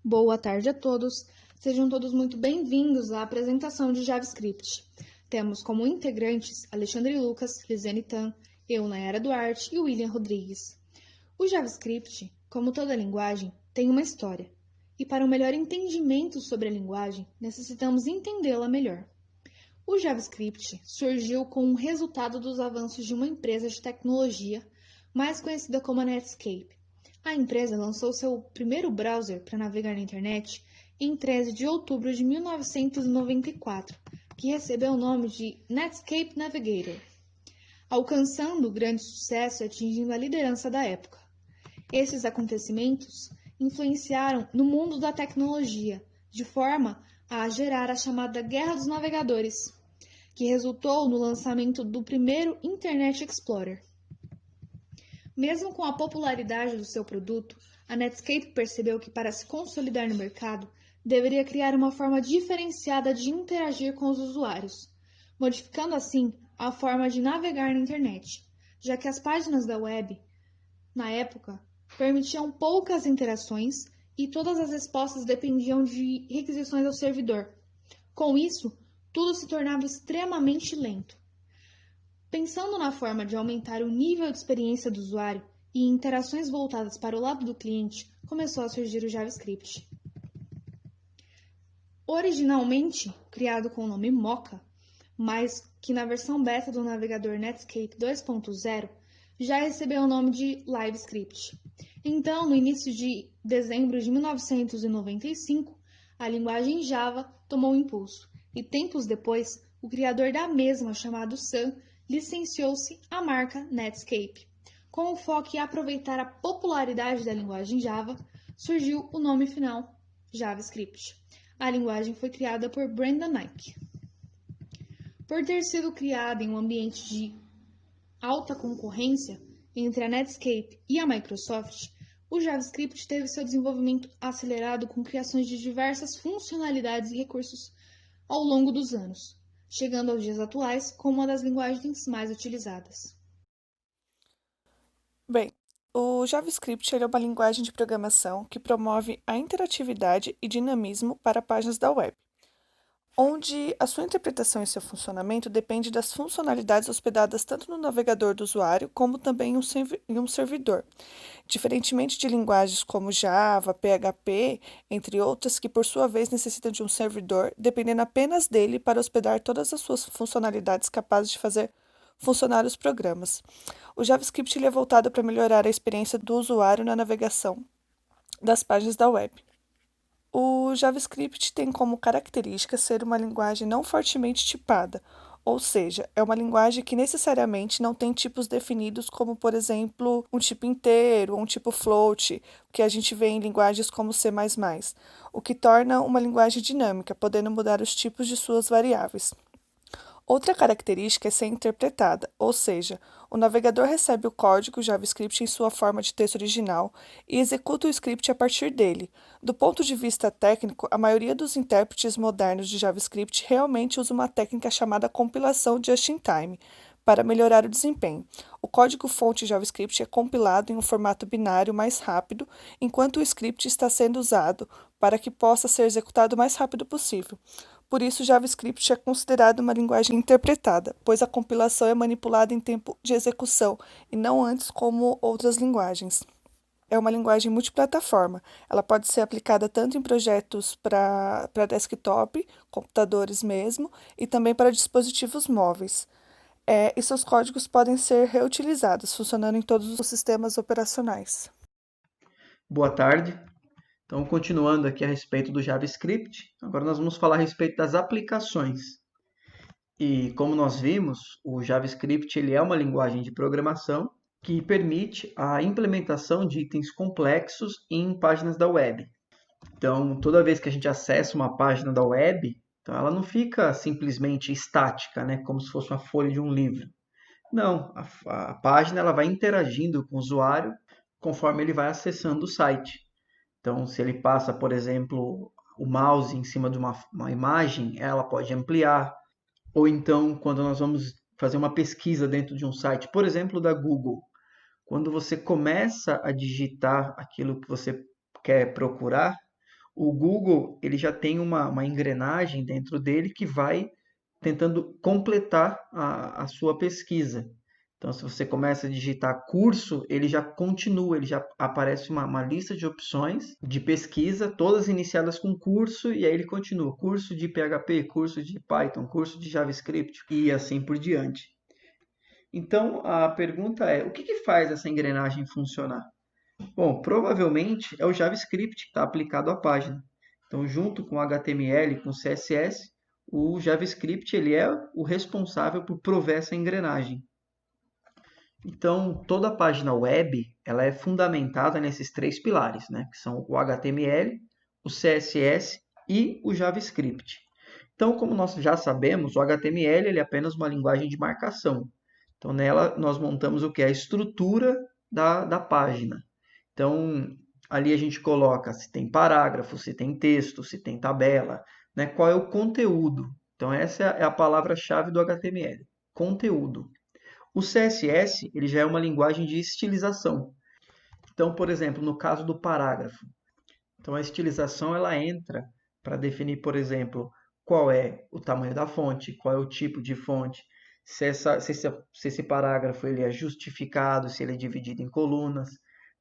Boa tarde a todos. Sejam todos muito bem-vindos à apresentação de JavaScript. Temos como integrantes Alexandre Lucas, Lisiane Tan, eu, Nayara Duarte e William Rodrigues. O JavaScript, como toda linguagem, tem uma história. E para um melhor entendimento sobre a linguagem, necessitamos entendê-la melhor. O JavaScript surgiu como resultado dos avanços de uma empresa de tecnologia, mais conhecida como a Netscape. A empresa lançou seu primeiro browser para navegar na internet em 13 de outubro de 1994, que recebeu o nome de Netscape Navigator, alcançando grande sucesso e atingindo a liderança da época. Esses acontecimentos influenciaram no mundo da tecnologia, de forma a gerar a chamada Guerra dos Navegadores, que resultou no lançamento do primeiro Internet Explorer. Mesmo com a popularidade do seu produto, a Netscape percebeu que para se consolidar no mercado, deveria criar uma forma diferenciada de interagir com os usuários, modificando assim a forma de navegar na internet, já que as páginas da web, na época, permitiam poucas interações e todas as respostas dependiam de requisições ao servidor. Com isso, tudo se tornava extremamente lento. Pensando na forma de aumentar o nível de experiência do usuário e interações voltadas para o lado do cliente, começou a surgir o JavaScript. Originalmente criado com o nome Mocha, mas que na versão beta do navegador Netscape 2.0 já recebeu o nome de LiveScript. Então, no início de dezembro de 1995, a linguagem Java tomou impulso, e tempos depois, o criador da mesma, chamado Sun, licenciou-se a marca Netscape. Com o foco em aproveitar a popularidade da linguagem Java, surgiu o nome final JavaScript. A linguagem foi criada por Brendan Eich. Por ter sido criada em um ambiente de alta concorrência entre a Netscape e a Microsoft, o JavaScript teve seu desenvolvimento acelerado com criações de diversas funcionalidades e recursos ao longo dos anos, chegando aos dias atuais como uma das linguagens mais utilizadas. Bem, o JavaScript ele é uma linguagem de programação que promove a interatividade e dinamismo para páginas da web, onde a sua interpretação e seu funcionamento depende das funcionalidades hospedadas tanto no navegador do usuário como também em um servidor, diferentemente de linguagens como Java, PHP, entre outras, que por sua vez necessitam de um servidor, dependendo apenas dele para hospedar todas as suas funcionalidades capazes de fazer funcionar os programas. O JavaScript ele é voltado para melhorar a experiência do usuário na navegação das páginas da web. O JavaScript tem como característica ser uma linguagem não fortemente tipada, ou seja, é uma linguagem que necessariamente não tem tipos definidos, como, por exemplo, um tipo inteiro ou um tipo float, que a gente vê em linguagens como C++, o que torna uma linguagem dinâmica, podendo mudar os tipos de suas variáveis. Outra característica é ser interpretada, ou seja, o navegador recebe o código JavaScript em sua forma de texto original e executa o script a partir dele. Do ponto de vista técnico, a maioria dos intérpretes modernos de JavaScript realmente usa uma técnica chamada compilação just-in-time para melhorar o desempenho. O código-fonte JavaScript é compilado em um formato binário mais rápido, enquanto o script está sendo usado para que possa ser executado o mais rápido possível. Por isso, JavaScript é considerado uma linguagem interpretada, pois a compilação é manipulada em tempo de execução e não antes como outras linguagens. É uma linguagem multiplataforma. Ela pode ser aplicada tanto em projetos para desktop, computadores mesmo, e também para dispositivos móveis. E seus códigos podem ser reutilizados, funcionando em todos os sistemas operacionais. Boa tarde. Então, continuando aqui a respeito do JavaScript, agora nós vamos falar a respeito das aplicações. E como nós vimos, o JavaScript ele é uma linguagem de programação que permite a implementação de itens complexos em páginas da web. Então, toda vez que a gente acessa uma página da web, então ela não fica simplesmente estática, né, como se fosse uma folha de um livro. Não, a página ela vai interagindo com o usuário conforme ele vai acessando o site. Então, se ele passa, por exemplo, o mouse em cima de uma imagem, ela pode ampliar. Ou então, quando nós vamos fazer uma pesquisa dentro de um site, por exemplo, da Google, quando você começa a digitar aquilo que você quer procurar, O Google ele já tem uma engrenagem dentro dele que vai tentando completar a sua pesquisa. Então, se você começa a digitar curso, ele já continua, ele já aparece uma lista de opções de pesquisa, todas iniciadas com curso, e aí ele continua. Curso de PHP, curso de Python, curso de JavaScript e assim por diante. Então, a pergunta é, o que faz essa engrenagem funcionar? Bom, provavelmente é o JavaScript que está aplicado à página. Então, junto com o HTML e com o CSS, o JavaScript ele é o responsável por prover essa engrenagem. Então, toda a página web ela é fundamentada nesses três pilares, né? Que são o HTML, o CSS e o JavaScript. Então, como nós já sabemos, o HTML ele é apenas uma linguagem de marcação. Então, nela nós montamos o que? A estrutura da página. Então, ali a gente coloca se tem parágrafo, se tem texto, se tem tabela, né? Qual é o conteúdo. Então, essa é a palavra-chave do HTML, conteúdo. O CSS ele já é uma linguagem de estilização. Então, por exemplo, no caso do parágrafo, então a estilização ela entra para definir, por exemplo, qual é o tamanho da fonte, qual é o tipo de fonte, se esse parágrafo ele é justificado, se ele é dividido em colunas.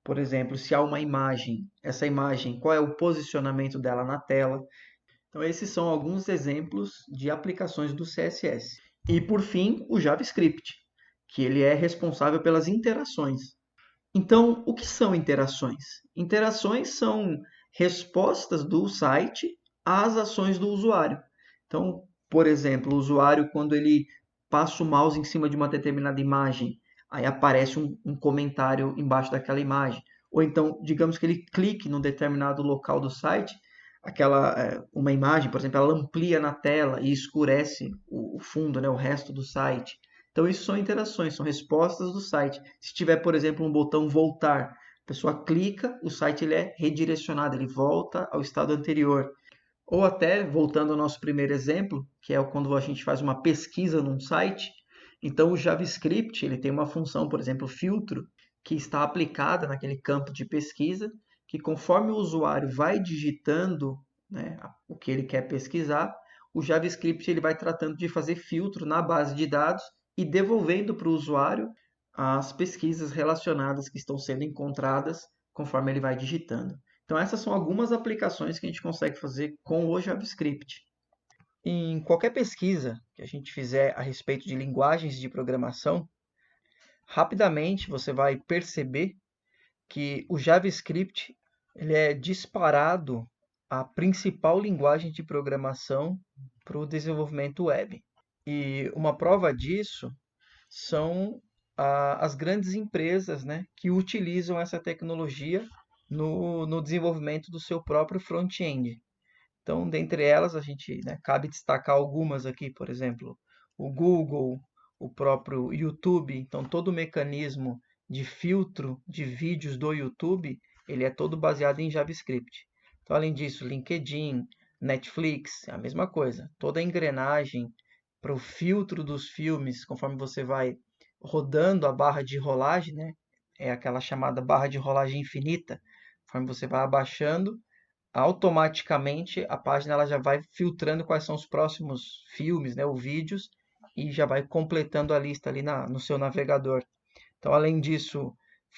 Por exemplo, se há uma imagem, essa imagem, qual é o posicionamento dela na tela. Então, esses são alguns exemplos de aplicações do CSS. E, por fim, o JavaScript, que ele é responsável pelas interações. Então, o que são interações? Interações são respostas do site às ações do usuário. Então, por exemplo, o usuário, quando ele passa o mouse em cima de uma determinada imagem, aí aparece um comentário embaixo daquela imagem. Ou então, digamos que ele clique num determinado local do site, uma imagem, por exemplo, ela amplia na tela e escurece o fundo, né, o resto do site. Então, isso são interações, são respostas do site. Se tiver, por exemplo, um botão voltar, a pessoa clica, o site ele é redirecionado, ele volta ao estado anterior. Ou até, voltando ao nosso primeiro exemplo, que é quando a gente faz uma pesquisa num site, então o JavaScript ele tem uma função, por exemplo, filtro, que está aplicada naquele campo de pesquisa, que conforme o usuário vai digitando, né, o que ele quer pesquisar, o JavaScript ele vai tratando de fazer filtro na base de dados e devolvendo para o usuário as pesquisas relacionadas que estão sendo encontradas conforme ele vai digitando. Então, essas são algumas aplicações que a gente consegue fazer com o JavaScript. Em qualquer pesquisa que a gente fizer a respeito de linguagens de programação, rapidamente você vai perceber que o JavaScript ele é disparado a principal linguagem de programação para o desenvolvimento web. E uma prova disso são as grandes empresas, né, que utilizam essa tecnologia no desenvolvimento do seu próprio front-end. Então, dentre elas, a gente, né, cabe destacar algumas aqui, por exemplo, o Google, o próprio YouTube. Então, todo o mecanismo de filtro de vídeos do YouTube, ele é todo baseado em JavaScript. Então, além disso, LinkedIn, Netflix, é a mesma coisa. Toda a engrenagem para o filtro dos filmes, conforme você vai rodando a barra de rolagem, né? É aquela chamada barra de rolagem infinita. Conforme você vai abaixando, automaticamente a página ela já vai filtrando quais são os próximos filmes, né, ou vídeos, e já vai completando a lista ali no seu navegador. Então, além disso,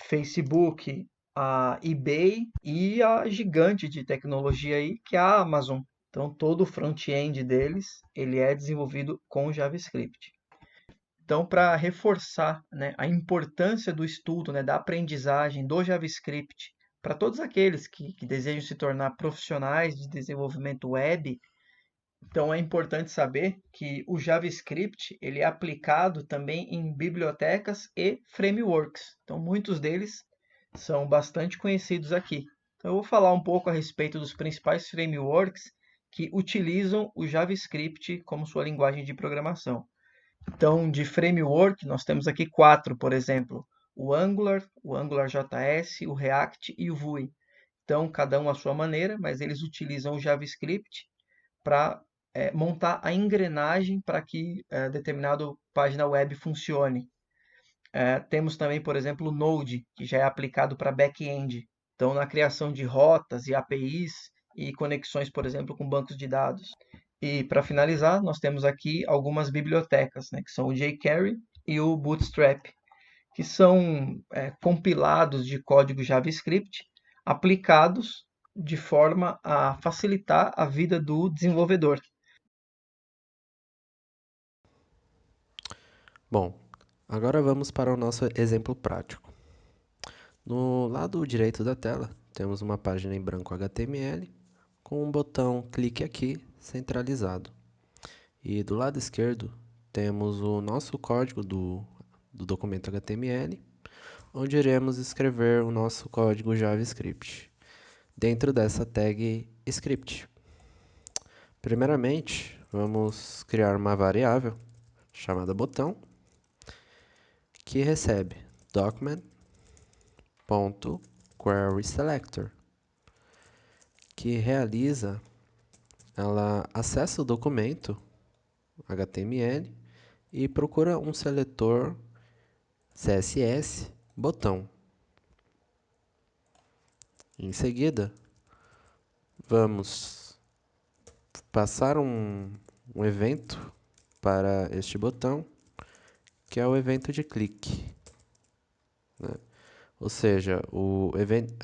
Facebook, a eBay e a gigante de tecnologia aí, que é a Amazon. Então, todo o front-end deles, ele é desenvolvido com JavaScript. Então, para reforçar, né, a importância do estudo, né, da aprendizagem do JavaScript para todos aqueles que desejam se tornar profissionais de desenvolvimento web, então é importante saber que o JavaScript ele é aplicado também em bibliotecas e frameworks. Então, muitos deles são bastante conhecidos aqui. Então, eu vou falar um pouco a respeito dos principais frameworks que utilizam o JavaScript como sua linguagem de programação. Então, de framework, nós temos aqui 4, por exemplo, o AngularJS, o React e o Vue. Então, cada um à sua maneira, mas eles utilizam o JavaScript para montar a engrenagem para que determinada página web funcione. Temos também, por exemplo, o Node, que já é aplicado para back-end. Então, na criação de rotas e APIs, e conexões, por exemplo, com bancos de dados. E para finalizar, nós temos aqui algumas bibliotecas, né, que são o jQuery e o Bootstrap, que são compilados de código JavaScript aplicados de forma a facilitar a vida do desenvolvedor. Bom, agora vamos para o nosso exemplo prático. No lado direito da tela, temos uma página em branco HTML com um botão clique aqui centralizado. E do lado esquerdo, temos o nosso código do documento HTML, onde iremos escrever o nosso código JavaScript dentro dessa tag script. Primeiramente, vamos criar uma variável chamada botão, que recebe document.querySelector, que ela acessa o documento HTML e procura um seletor CSS botão. Em seguida, vamos passar um evento para este botão, que é o evento de clique, né? Ou seja, o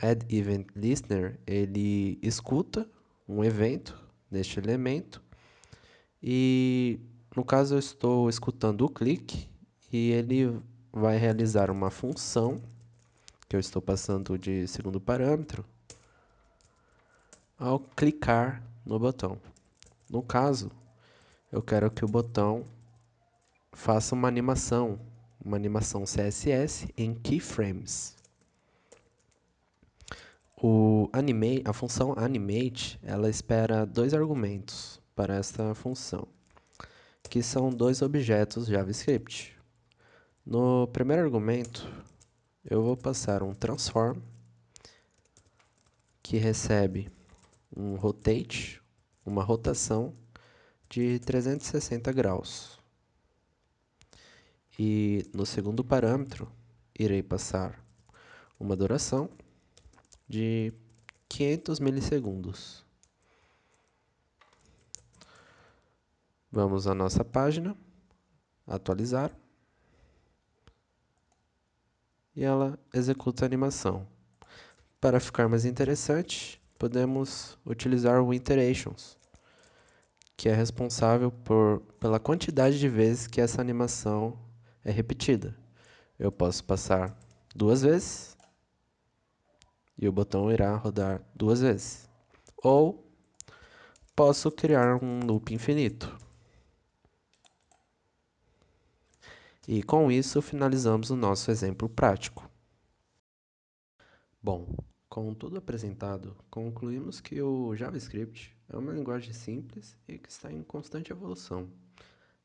add event listener, ele escuta um evento neste elemento e, no caso, eu estou escutando o clique e ele vai realizar uma função que eu estou passando de segundo parâmetro ao clicar no botão. No caso, eu quero que o botão faça uma animação CSS em keyframes. A função animate, ela espera dois argumentos para esta função, que são dois objetos JavaScript. No primeiro argumento, eu vou passar um transform, que recebe um rotate, uma rotação de 360 graus. E no segundo parâmetro, irei passar uma duração de 500 milissegundos. Vamos à nossa página, atualizar, e ela executa a animação. Para ficar mais interessante, podemos utilizar o iterations, que é responsável pela quantidade de vezes que essa animação é repetida. Eu posso passar 2 vezes e o botão irá rodar 2 vezes. Ou posso criar um loop infinito. E com isso finalizamos o nosso exemplo prático. Bom, com tudo apresentado, concluímos que o JavaScript é uma linguagem simples e que está em constante evolução,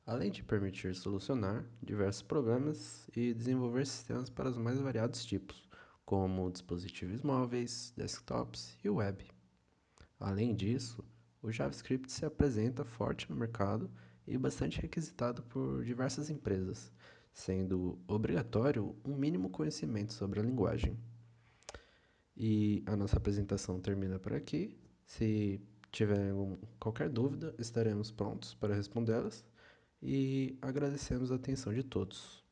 além de permitir solucionar diversos problemas e desenvolver sistemas para os mais variados tipos, como dispositivos móveis, desktops e web. Além disso, o JavaScript se apresenta forte no mercado e bastante requisitado por diversas empresas, sendo obrigatório um mínimo conhecimento sobre a linguagem. E a nossa apresentação termina por aqui. Se tiver qualquer dúvida, estaremos prontos para respondê-las e agradecemos a atenção de todos.